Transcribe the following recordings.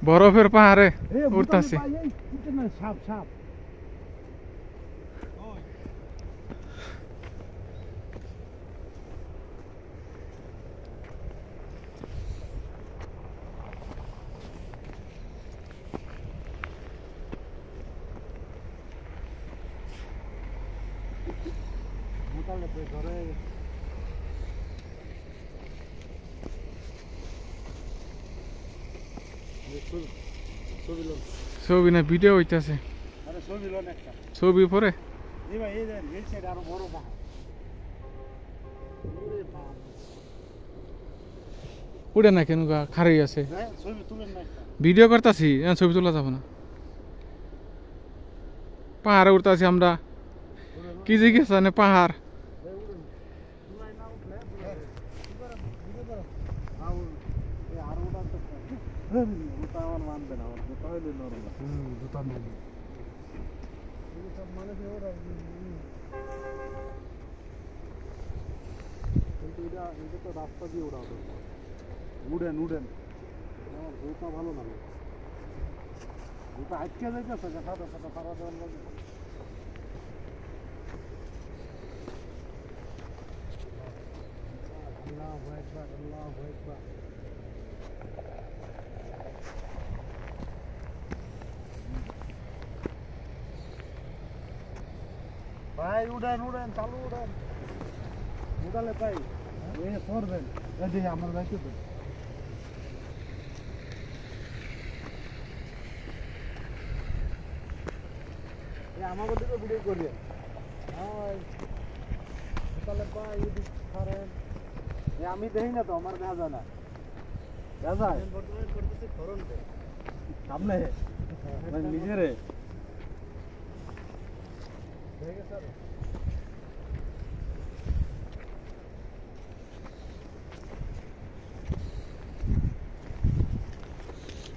বরফের পাহাড়ে উঠতাছি। সাপ সাপ ছবি না ভিডিও হইতাছে। ছবি পরে উড়ে না কেন খারাই আছে, ভিডিও করতেছি, ছবি তোলা যাব না। পাহাড়ে উঠতেছি আমরা, কি জিজ্ঞেস পাহাড় মানবে না, জুতা হইলে নরম, জুতা নেই কিন্তু এটা তো রাস্তা দিয়ে ওড়া উড়েন উড়েন, আমার জুতা ভালো লাগে, জুতা আটকে যাইতেছে সাদা সাদা পাড়া দেওয়ার লাগে। আল্লাহু আকবার, আল্লাহু আকবার। ভাই উড়েন উড়েন, চালু উড়েন, উড়ালে ভাই সরবেন, এই আমার ভাইকে তো আমাকে দিকে ভিডিও করি, তাহলে ভাই এদিক সরেন, আমি দেখি না তো, আমার দেখা যায় না, দেখা যায় সামনে নিজেরে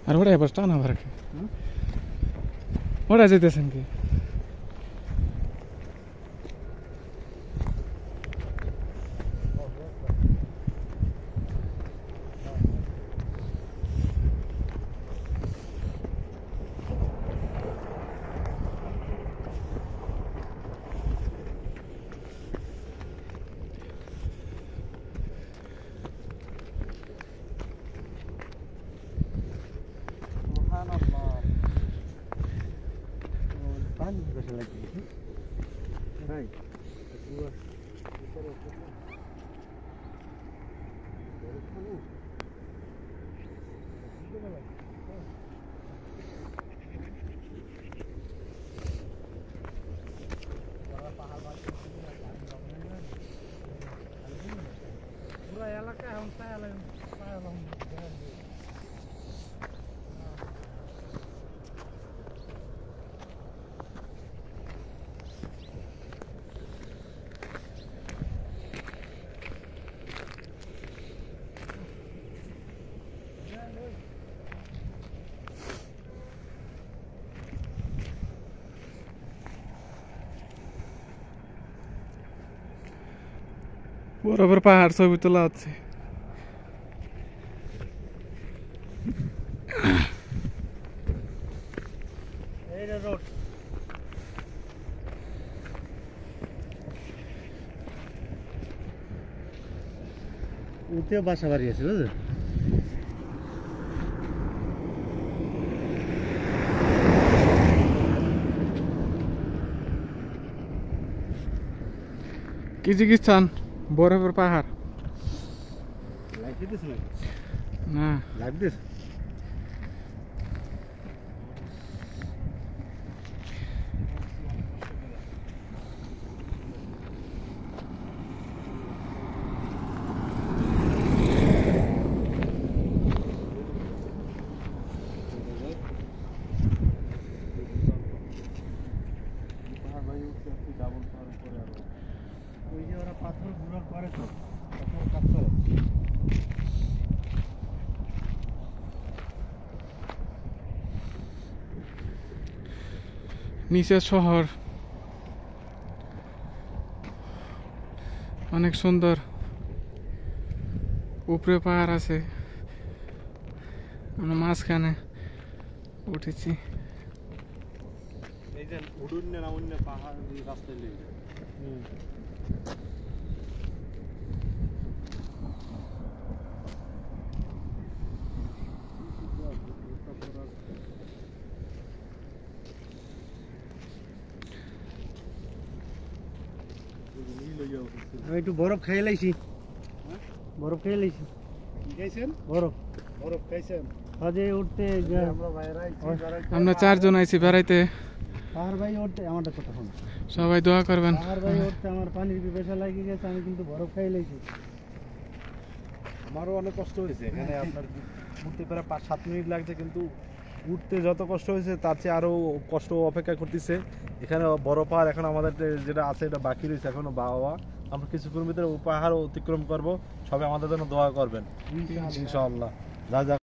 আর ওটা এবার টানা ভরে ওরা যেতেছেন কি? পুরো এলাকা এখন বরফের পাহাড় ছবি তোলা হচ্ছে। উঠে বাসা বাড়ি আছে বুঝলেন, কিজিকিস্তান বরফের পাহাড় লাইভ দিতেছ না, লাইভ দিস ওই যে ওরা পাথর গুঁড়ো করে তো, পাথর কাজ করে। নিচে শহর অনেক সুন্দর, উপরে পাহাড় আছে, মাঝখানে উঠেছি। এই যে উডুন না অন্য পাহাড় রাস্তায় লেগে আমি একটু বরফ খেয়ে লাইছি, বরফ খেয়ে লাইছি। খাইছেন? বরফ বরফ খাইছেন? কাজে উঠতে আমরা বাইরে আমরা 4 জন আইছি বেড়াইতে। পাহাড় ভাই উঠতে আমারটা কথা শোনো, সবাই দোয়া করবেন। পাহাড় ভাই উঠতে আমার পানির পিপাসা লাগিয়ে গেছে, আমি কিন্তু বরফ খাই লাইছি। আমারও অনেক কষ্ট হয়েছে এখানে। আপনার উঠতে প্রায় 5-7 মিনিট লাগছে, কিন্তু উঠতে যত কষ্ট হয়েছে তার চেয়ে আরো কষ্ট অপেক্ষা করতেছে। এখানে বড় পাহাড় এখন আমাদের যেটা আছে এটা বাকি রয়েছে এখনো বাবা। আমরা কিছুক্ষণের ভিতরে পাহাড় অতিক্রম করব। সবাই আমাদের জন্য দোয়া করবেন ইনশাআল্লাহ। যা যা